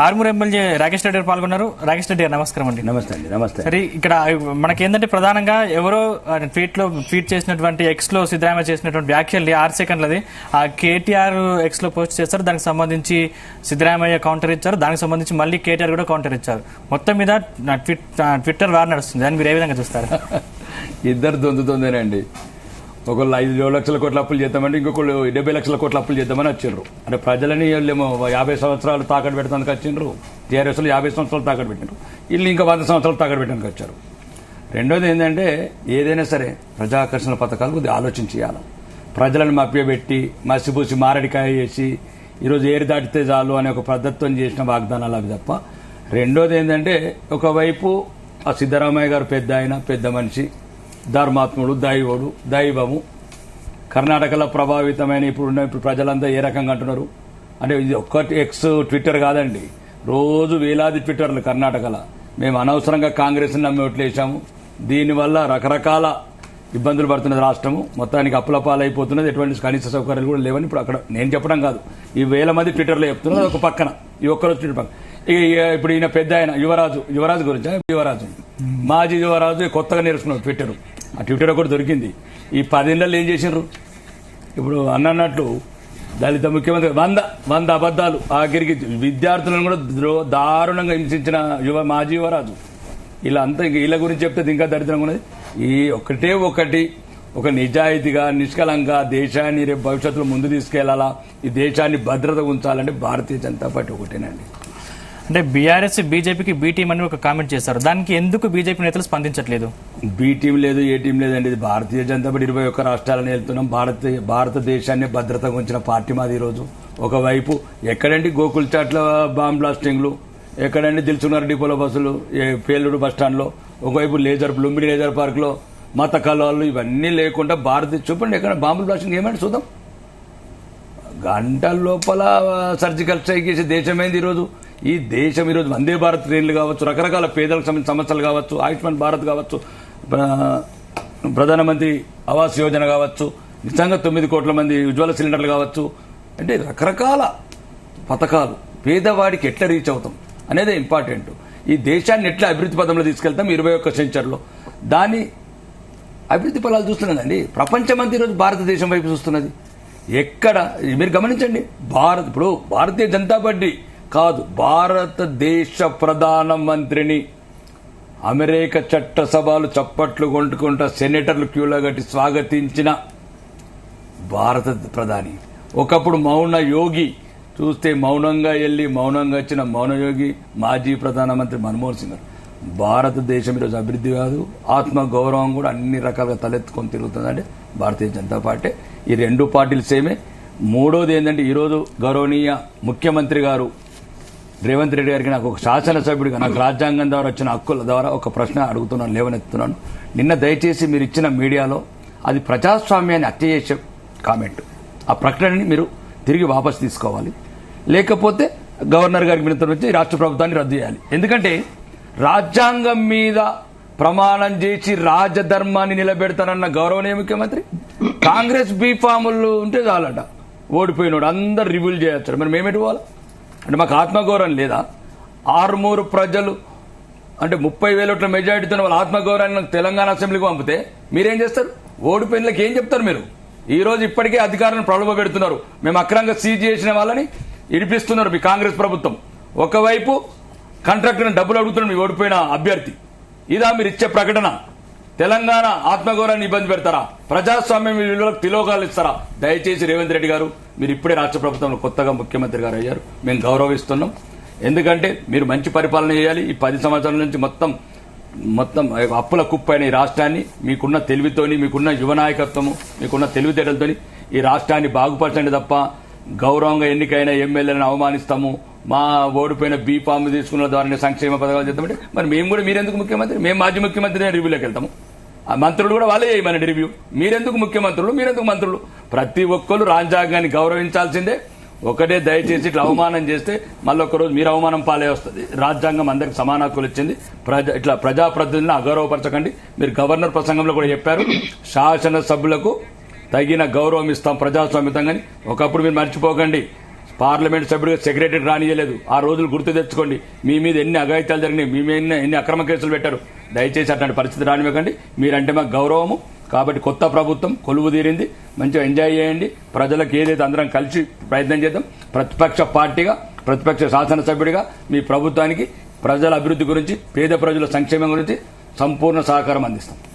Armoor MLA Rakesh Reddy గారు పాల్గొన్నారు. రాకేష్ రెడ్డి గారు నమస్కారం అండి. నమస్తే అండి. నమస్తే. సరే, ఇక్కడ మనకేంటంటే ప్రధానంగా ఎవరో ట్వీట్ చేసినటువంటి ఎక్స్ లో సిద్ధరామయ్య చేసినటువంటి వ్యాఖ్యల్ని 6 సెకండ్లది ఆ కేటీఆర్ ఎక్స్ లో పోస్ట్ చేస్తారు. దానికి సంబంధించి సిద్ధరామయ్య కౌంటర్ ఇచ్చారు. దానికి సంబంధించి మళ్ళీ కేటీఆర్ కూడా కౌంటర్ ఇచ్చారు. మొత్తం మీద ట్విట్టర్ వార్ నడుస్తుంది. దాన్ని మీరు ఏ విధంగా చూస్తారు? ఇద్దరు దొందుతుందేనండి. ఒకళ్ళు 5 లక్షల కోట్ల అప్పులు చేద్దామంటే ఇంకొకళ్ళు 70 లక్షల కోట్ల అప్పులు చేద్దామని వచ్చిండ్రు. అంటే ప్రజలని వీళ్ళేమో 50 సంవత్సరాలు తాకట్టు పెడతానికి వచ్చిండ్రు. టీఆర్ఎస్ 50 సంవత్సరాలు తాకట్టు పెట్టిండ్రు. వీళ్ళు ఇంకా 100 సంవత్సరాలు తాకట్టు పెట్టడానికి వచ్చారు. రెండోది ఏంటంటే ఏదైనా సరే ప్రజాకర్షణ పథకాలు కొద్దిగా ఆలోచించి చేయాలి. ప్రజలను మభ్యపెట్టి మసిపూసి మారడికాయ చేసి ఈరోజు ఏరి దాటితే చాలు అనే ఒక పద్ధతితో చేసిన వాగ్దానాలు అవి తప్ప. రెండోది ఏంటంటే ఒకవైపు ఆ సిద్ధరామయ్య గారు పెద్ద మనిషి, ధర్మాత్ముడు, దైవము. కర్ణాటకలో ప్రభావితమైన ఇప్పుడు ప్రజలంతా ఏ రకంగా అంటున్నారు అంటే ఇది ఒక్కటి ఎక్స్ ట్విట్టర్ కాదండి, రోజు వేలాది ట్విట్టర్లు కర్ణాటకలో. మేము అనవసరంగా కాంగ్రెస్ నమ్మి ఓట్లేసాము, దీనివల్ల రకరకాల ఇబ్బందులు పడుతున్నది రాష్ట్రము, మొత్తానికి అప్పులపాలైపోతున్నది, ఎటువంటి కనీస సౌకర్యాలు కూడా లేవని ఇప్పుడు అక్కడ నేను చెప్పడం కాదు, ఈ 1000 మంది ట్విట్టర్లో చెప్తున్నది. ఒక పక్కన ఈ ఒక్కరోజు ట్విట్టర్ పక్కన ఇప్పుడు ఈయన పెద్ద ఆయన యువరాజు గురించి మాజీ యువరాజు కొత్తగా నేర్చుకున్నాడు ట్విట్టర్. ఆ ట్విట్టర్ కూడా దొరికింది. ఈ 10 ఏళ్లలో ఏం చేసినారు? ఇప్పుడు అన్నట్లు దళిత ముఖ్యమంత్రి 100 అబద్దాలు ఆఖరికి విద్యార్థులను కూడా దారుణంగా హింసించిన మాజీ యువరాజు. ఇలా అంతా వీళ్ళ గురించి చెప్తే ఇంకా దరిద్రంగా ఉన్నది. ఈ ఒకటి ఒక నిజాయితీగా నిష్కలంగా దేశాన్ని రేపు భవిష్యత్తులో ముందు తీసుకెళ్లాలా, ఈ దేశాన్ని భద్రత ఉంచాలంటే భారతీయ జనతా పార్టీ ఒకటేనండి. అంటే బీఆర్ఎస్ బీజేపీకి బీ టీం అని ఒక కామెంట్ చేశారు. దానికి ఎందుకు బీజేపీ నేతలు స్పందించట్లేదు? బీ టీం లేదు, ఏ టీం లేదండి. ఇది భారతీయ జనతా పార్టీ 21 రాష్ట్రాలను వెళ్తున్నాం. భారతదేశాన్ని భద్రతగా ఉంచిన పార్టీ మాది. ఈరోజు ఒకవైపు ఎక్కడండి గోకుల్ చాట్ల బాంబ్ బ్లాస్టింగ్లు, ఎక్కడండి దిల్సుఖ్నగర్ డిపోలో బస్సులు, పేలుడు బస్టాండ్లో, ఒకవైపు లుంబిని లేజర్ పార్క్ లో మత కలవాళ్ళు, ఇవన్నీ లేకుండా చూపండి ఎక్కడ బాంబులు బ్లాస్టింగ్ ఏమంటే చూద్దాం. గంటల లోపల సర్జికల్ స్ట్రైక్ చేసే దేశమైంది ఈరోజు. ఈ దేశం ఈరోజు వందే భారత్ ట్రైన్లు కావచ్చు, రకరకాల పేదలకు సంబంధించిన సమస్యలు కావచ్చు, ఆయుష్మాన్ భారత్ కావచ్చు, ప్రధానమంత్రి ఆవాస్ యోజన కావచ్చు, నిజంగా 9 కోట్ల మంది ఉజ్వల సిలిండర్లు కావచ్చు, అంటే రకరకాల పథకాలు పేదవాడికి ఎట్లా రీచ్ అవుతాం అనేది ఇంపార్టెంట్. ఈ దేశాన్ని ఎట్లా అభివృద్ధి పదంలో తీసుకెళ్తాం 21వ సెంచరీలో, దాని అభివృద్ధి ఫలాలు చూస్తున్నదండి. ప్రపంచమంతా ఈరోజు భారతదేశం వైపు చూస్తున్నది. ఎక్కడ మీరు గమనించండి, ఇప్పుడు భారతీయ జనతా పార్టీ కాదు, భారతదేశ ప్రధానమంత్రిని అమెరికా చట్టసభలు చప్పట్లు కొట్టుకుంటా సెనేటర్లు క్యూలో గట్టి స్వాగతించిన భారత ప్రధాని. ఒకప్పుడు మౌన యోగి చూస్తే మౌనంగా వెళ్లి మౌనంగా వచ్చిన మౌనయోగి మాజీ ప్రధానమంత్రి మన్మోహన్ సింగ్ గారు. భారతదేశం ఈరోజు అభివృద్ధి కాదు, ఆత్మ గౌరవం కూడా అన్ని రకాలుగా తలెత్తుకొని తిరుగుతుందంటే భారతీయ జనతా పార్టీ. ఈ 2 పార్టీలు సేమే. మూడోది ఏంటంటే ఈరోజు గౌరవనీయ ముఖ్యమంత్రి గారు రేవంత్ రెడ్డి గారికి నాకు ఒక శాసనసభ్యుడిగా నాకు రాజ్యాంగం ద్వారా వచ్చిన హక్కుల ద్వారా ఒక ప్రశ్న అడుగుతున్నాను, లేవనెత్తుతున్నాను. నిన్న దయచేసి మీరు ఇచ్చిన మీడియాలో అది ప్రజాస్వామ్యాన్ని హత్య చేసే కామెంట్, ఆ ప్రకటనని మీరు తిరిగి వాపసు తీసుకోవాలి. లేకపోతే గవర్నర్ గారికి వినతి వచ్చి రాష్ట్ర ప్రభుత్వాన్ని రద్దు చేయాలి. ఎందుకంటే రాజ్యాంగం మీద ప్రమాణం చేసి రాజధర్మాన్ని నిలబెడతానన్న గౌరవనీయ ముఖ్యమంత్రి కాంగ్రెస్ బీఫాములు ఉంటే చాలట ఓడిపోయినోడు అందరు రివ్యూలు చేయొచ్చు. మరి మేమేటి పోవాలి అంటే మాకు ఆత్మగౌరవం లేదా? ఆర్మూరు ప్రజలు అంటే 30,000 ఓట్ల మెజారిటీతో వాళ్ళ ఆత్మగౌరవాన్ని తెలంగాణ అసెంబ్లీకి పంపితే మీరేం చేస్తారు? ఓడిపోయినకి ఏం చెప్తారు మీరు? ఈ రోజు ఇప్పటికే అధికారాన్ని ప్రలోభ పెడుతున్నారు. మేము అక్రమంగా సీజ్ చేసిన వాళ్ళని ఇడిపిస్తున్నారు మీ కాంగ్రెస్ ప్రభుత్వం. ఒకవైపు కాంట్రాక్టర్ డబ్బులు అడుగుతున్నారు మీ ఓడిపోయిన అభ్యర్థి. ఇదా మీరు ఇచ్చే ప్రకటన? తెలంగాణ ఆత్మగౌరవాన్ని ఇబ్బంది పెడతారా? ప్రజాస్వామ్యం విలువలకు తిలోకాలు ఇస్తారా? దయచేసి రేవంత్ రెడ్డి గారు, మీరు ఇప్పుడే రాష్ట్ర ప్రభుత్వంలో కొత్తగా ముఖ్యమంత్రి గారు అయ్యారు, మేము గౌరవిస్తున్నాం. ఎందుకంటే మీరు మంచి పరిపాలన చేయాలి. ఈ 10 సంవత్సరాల నుంచి మొత్తం అప్పుల కుప్పైన ఈ రాష్ట్రాన్ని మీకున్న తెలివితోని, మీకున్న యువ నాయకత్వము, మీకున్న తెలివితేటలతోని ఈ రాష్ట్రాన్ని బాగుపరచండి తప్ప గౌరవంగా ఎన్నికైన ఎమ్మెల్యేలను అవమానిస్తాము, మా ఓడిపోయిన బీఫామ్ తీసుకున్న ద్వారా సంక్షేమ పథకాలు చేద్దామంటే మరి మేము కూడా మీరెందుకు ముఖ్యమంత్రి? మేము మాజీ ముఖ్యమంత్రి రివ్యూలోకి వెళ్తాము. ఆ మంత్రులు కూడా వాళ్ళే చేయమని రివ్యూ. మీరెందుకు ముఖ్యమంత్రులు, మీరెందుకు మంత్రులు? ప్రతి ఒక్కరు రాజ్యాంగాన్ని గౌరవించాల్సిందే. ఒకటే దయచేసి ఇట్లా అవమానం చేస్తే మళ్ళీ ఒకరోజు మీరు అవమానం పాలే వస్తుంది. రాజ్యాంగం అందరికి సమాన హక్కులు ఇచ్చింది. ఇట్లా ప్రజాప్రతినిధులను అగౌరవపరచకండి. మీరు గవర్నర్ ప్రసంగంలో కూడా చెప్పారు, శాసనసభ్యులకు తగిన గౌరవం ఇస్తాం ప్రజాస్వామ్యంగాని. ఒకప్పుడు మీరు మర్చిపోకండి, పార్లమెంట్ సభ్యుడిగా సెక్రటరీ రానియలేదు. ఆ రోజులు గుర్తు తెచ్చుకోండి. మీ మీద ఎన్ని అఘాయిత్యాలు జరిగినాయి, మీ మీద ఎన్ని అక్రమ కేసులు పెట్టారు. దయచేసి అట్లాంటి పరిస్థితి రానివ్వకండి. మీరంటే మాకు గౌరవము. కాబట్టి కొత్త ప్రభుత్వం కొలువు తీరింది, మంచిగా ఎంజాయ్ చేయండి. ప్రజలకు ఏదైతే అందరం కలిసి ప్రయత్నం చేద్దాం. ప్రతిపక్ష పార్టీగా, ప్రతిపక్ష శాసనసభ్యుడిగా మీ ప్రభుత్వానికి ప్రజల అభివృద్ధి గురించి, పేద ప్రజల సంక్షేమం గురించి సంపూర్ణ సహకారం అందిస్తాం.